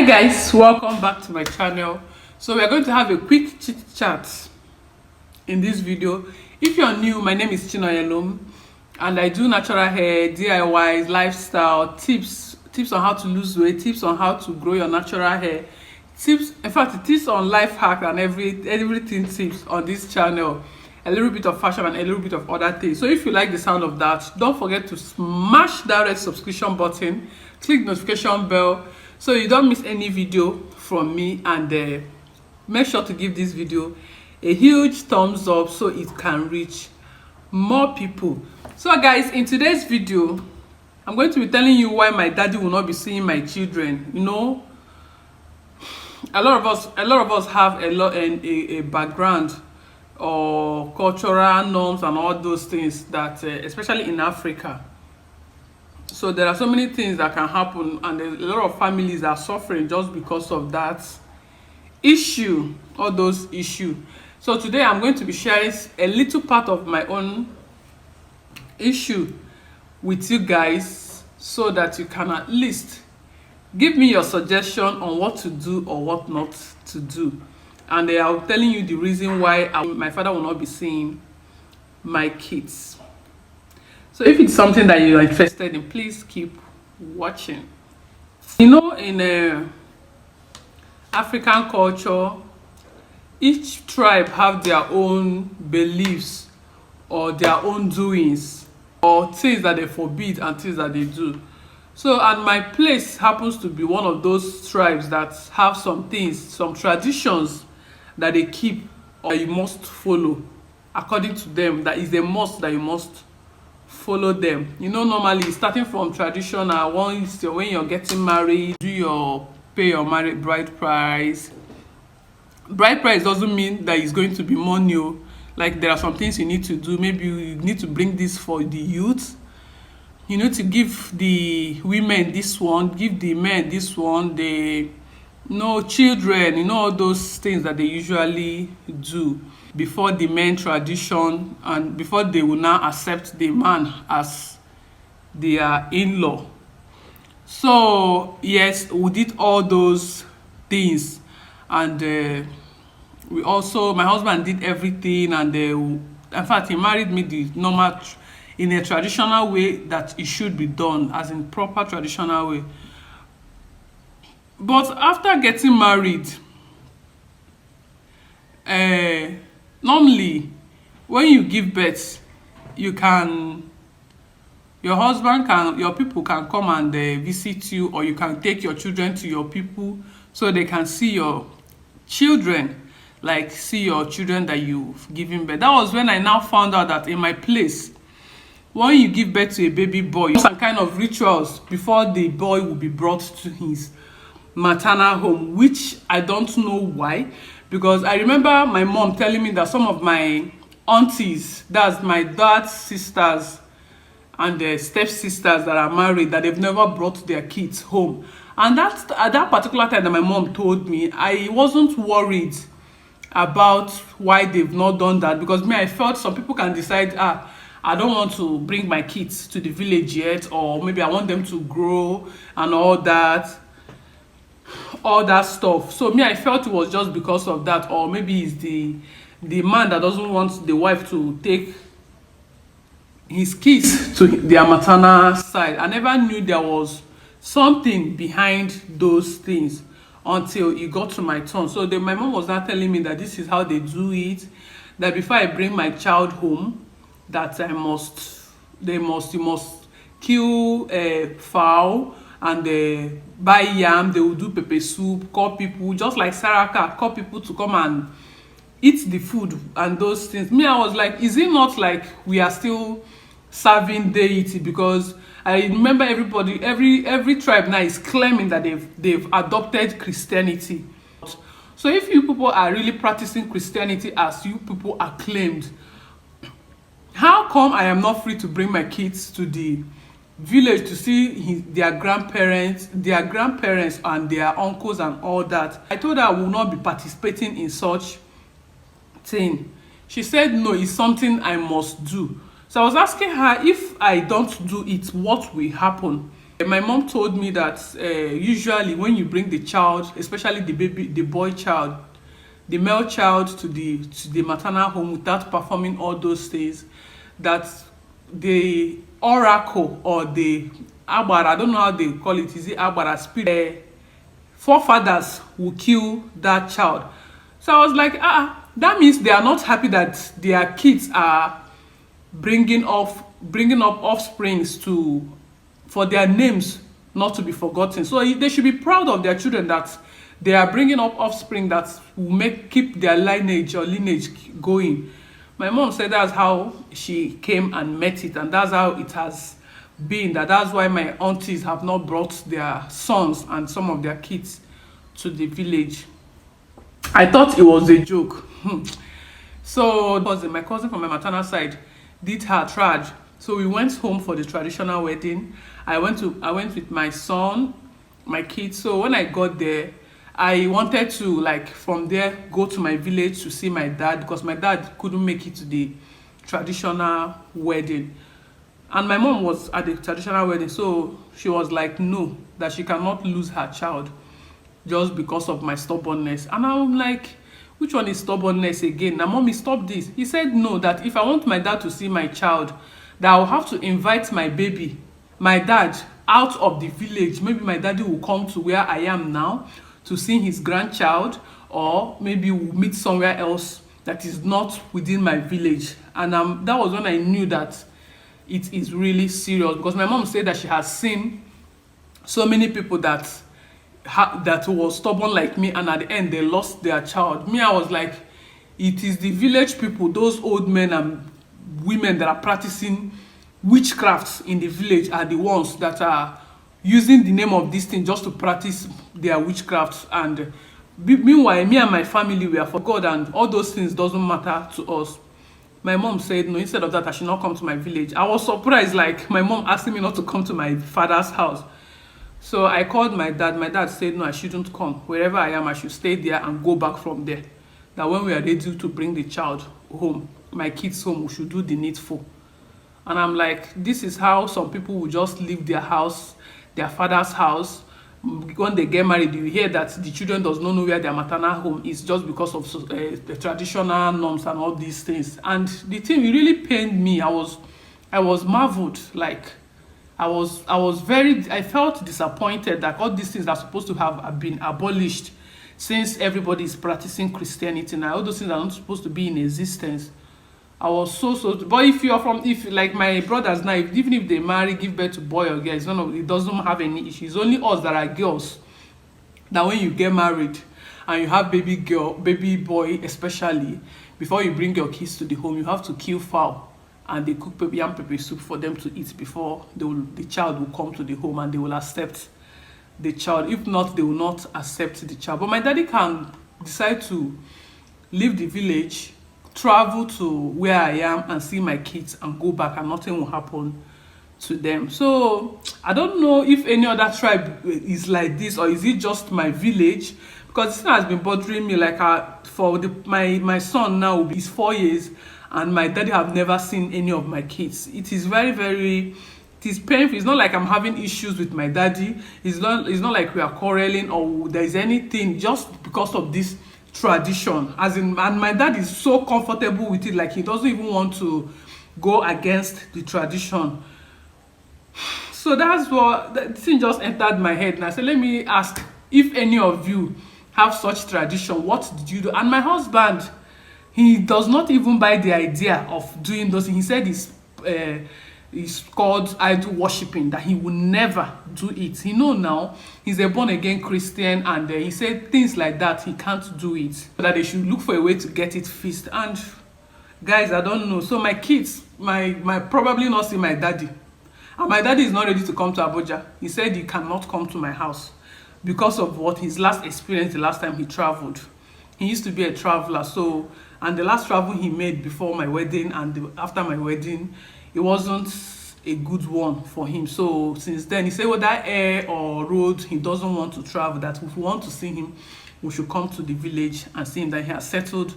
Hi guys, welcome back to my channel. So we are going to have a quick chit chat in this video. If you're new, my name is Chinoyelum and I do natural hair, DIYs, lifestyle tips on how to lose weight, tips on how to grow your natural hair, tips on life hack and everything tips on this channel. A little bit of fashion and a little bit of other things. So if you like the sound of that, don't forget to smash that red subscription button, click notification bell so you don't miss any video from me, and make sure to give this video a huge thumbs up so it can reach more people. So guys, in today's video I'm going to be telling you why my daddy will not be seeing my children. You know, a lot of us have a background or cultural norms and all those things that especially in Africa. So there are so many things that can happen, and a lot of families are suffering just because of that issue, all those issues. So today I'm going to be sharing a little part of my own issue with you guys so that you can at least give me your suggestion on what to do or what not to do. And I'm telling you the reason why my father will not be seeing my kids. So if it's something that you are interested in, please keep watching. You know, in African culture, each tribe have their own beliefs or their own doings or things that they forbid and things that they do. So, and my place happens to be one of those tribes that have some things, some traditions that they keep or you must follow. According to them, that is a must that you must follow them. You know, normally starting from traditional, once when you're getting married, pay your married bride price. Bride price doesn't mean that it's going to be money. Like there are some things you need to do. Maybe you need to bring this for the youth. You need to give the women this one, give the men this one, the children, all those things that they usually do before the men tradition and before they will now accept the man as their in-law. So yes, we did all those things, and my husband did everything, and in fact he married me the normal in a traditional way that it should be done, as in proper traditional way. But after getting married, normally when you give birth, your people can come and visit you, or you can take your children to your people so they can see your children, like see your children that you've given birth. That was when I now found out that in my place, when you give birth to a baby boy, some kind of rituals before the boy will be brought to his maternal home, which I don't know why, because I remember my mom telling me that some of my aunties, that's my dad's sisters and their stepsisters that are married, that they've never brought their kids home. And at that particular time that my mom told me, I wasn't worried about why they've not done that, because I felt some people can decide, I don't want to bring my kids to the village yet, or maybe I want them to grow and all that stuff. So I felt it was just because of that, or maybe it's the man that doesn't want the wife to take his kids to their maternal side. I never knew there was something behind those things until it got to my turn. So my mom was not telling me that this is how they do it, that before I bring my child home, that you must kill a fowl and buy yam. They will do pepper soup, call people, just like Saraka, call people to come and eat the food and those things. I was like, is it not like we are still serving deity? Because I remember every tribe now is claiming that they've adopted Christianity. So if you people are really practicing Christianity as you people are claimed, how come I am not free to bring my kids to the village to see their grandparents and their uncles and all that? I told her I will not be participating in such thing. She said no, it's something I must do. So I was asking her, if I don't do it, what will happen? My mom told me that usually when you bring the child, especially the boy child, the male child to the maternal home without performing all those things, that the oracle or the agbara, I don't know how they call it, is it agbara spirit, forefathers will kill that child. So I was like, that means they are not happy that their kids are bringing up offsprings to for their names not to be forgotten. So they should be proud of their children, that they are bringing up offspring that will keep their lineage or lineage going. My mom said that's how she came and met it, and that's how it has been. That's why my aunties have not brought their sons and some of their kids to the village. I thought it was a joke. So my cousin from my maternal side did her trad. So we went home for the traditional wedding. I went with my son, my kids. So when I got there, I wanted to, like, from there go to my village to see my dad, because my dad couldn't make it to the traditional wedding. And my mom was at the traditional wedding, so she was like, no, that she cannot lose her child just because of my stubbornness. And I'm like, which one is stubbornness again? Now, mommy, stop this. He said no, that if I want my dad to see my child, that I'll have to invite my dad out of the village. Maybe my daddy will come to where I am now to see his grandchild, or maybe we'll meet somewhere else that is not within my village. And that was when I knew that it is really serious, because my mom said that she has seen so many people that was stubborn like me, and at the end they lost their child. Me, I was like, it is the village people, those old men and women that are practicing witchcrafts in the village, are the ones that are using the name of this thing just to practice their witchcraft. And meanwhile, me and my family, we are for God, and all those things doesn't matter to us. My mom said no, instead of that I should not come to my village. I was surprised, like my mom asking me not to come to my father's house. So I called my dad. My dad said no, I shouldn't come. Wherever I am, I should stay there and go back from there. That when we are ready to bring the child home, my kids home, we should do the needful. And I'm like, this is how some people will just leave their house, their father's house. When they get married, you hear that the children does not know where their maternal home is, just because of the traditional norms and all these things. And the thing really pained me. I was marveled. Like, I felt disappointed that all these things are supposed to have been abolished, since everybody is practicing Christianity now. All those things are not supposed to be in existence. I was so. But if like my brothers now, even if they marry, give birth to boy or girl, it doesn't have any issue. It's only us that are girls that when you get married and you have baby girl, baby boy especially, before you bring your kids to the home, you have to kill fowl and they cook yam pepper soup for them to eat before the child will come to the home, and they will accept the child. If not, they will not accept the child. But my daddy can decide to leave the village, travel to where I am and see my kids and go back, and nothing will happen to them. So I don't know if any other tribe is like this, or is it just my village, because this thing has been bothering me. Like my son now is 4 years, and my daddy have never seen any of my kids. It is very, very, it is painful. It's not like I'm having issues with my daddy. It's not like we are quarreling or there is anything, just because of this tradition. And my dad is so comfortable with it, like he doesn't even want to go against the tradition. So that's what the thing just entered my head, and I said, let me ask if any of you have such tradition. What did you do? And my husband, he does not even buy the idea of doing those things. He said it's called idol worshiping, that he will never do it. He know now he's a born again Christian, and he said things like that he can't do it, that they should look for a way to get it fixed. And guys, I don't know. So my kids, my probably not see my daddy, and my daddy is not ready to come to Abuja. He said he cannot come to my house because of what his last experience, the last time he traveled. He used to be a traveler, so, and the last travel he made before my wedding and after my wedding, it wasn't a good one for him. So since then, he said whether air or road, he doesn't want to travel, that if we want to see him, we should come to the village and see him, that he has settled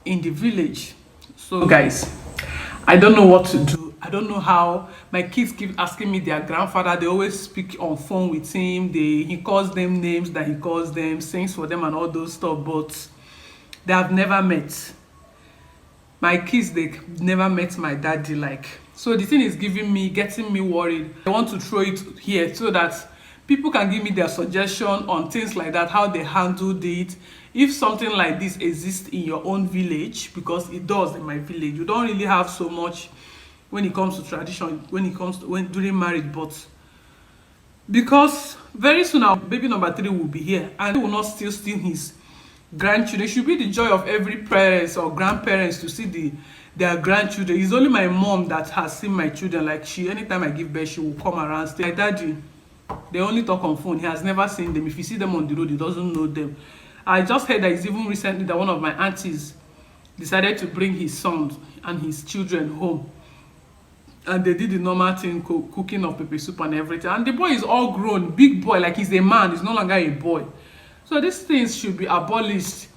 in the village. So guys, I don't know what to do. I don't know how. My kids keep asking me their grandfather. They always speak on phone with him. He calls them names that he calls them, sings for them and all those stuff, but they have never met. My kids, they never met my daddy. Like, so the thing is getting me worried. I want to throw it here so that people can give me their suggestion on things like that, how they handled it. If something like this exists in your own village, because it does in my village. You don't really have so much when it comes to tradition, when it comes to during marriage, but because very soon our baby number 3 will be here and he will not still steal his grandchildren. It should be the joy of every parents or grandparents to see their grandchildren. It's only my mom that has seen my children. Like, she, anytime I give birth, she will come around. My daddy, they only talk on phone. He has never seen them. If you see them on the road, he doesn't know them. I just heard that it's even recently that one of my aunties decided to bring his sons and his children home, and they did the normal thing, cooking of pepper soup and everything, and the boy is all grown, big boy, like he's a man, he's no longer a boy. So these things should be abolished,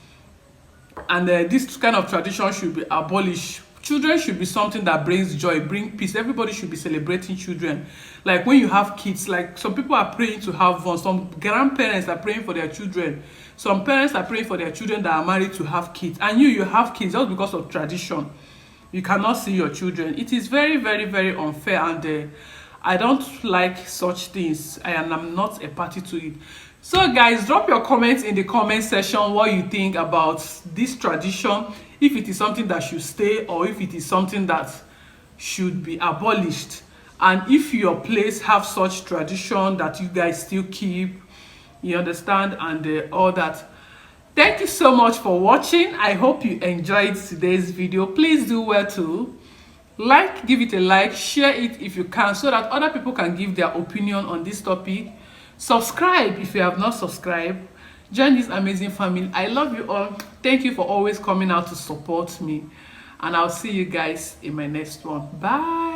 and this kind of tradition should be abolished. Children should be something that brings joy, bring peace. Everybody should be celebrating children. Like when you have kids, like some people are praying to have one, some grandparents are praying for their children, some parents are praying for their children that are married to have kids, and you have kids just because of tradition. You cannot see your children. It is very, very, very unfair, and I don't like such things, and I'm not a party to it. So guys, drop your comments in the comment section what you think about this tradition, if it is something that should stay or if it is something that should be abolished, and if your place have such tradition that you guys still keep, you understand, and all that. Thank you so much for watching. I hope you enjoyed today's video. Please do well to give it a like, share it if you can, so that other people can give their opinion on this topic. Subscribe if you have not subscribed. Join this amazing family. I love you all. Thank you for always coming out to support me, and I'll see you guys in my next one. Bye.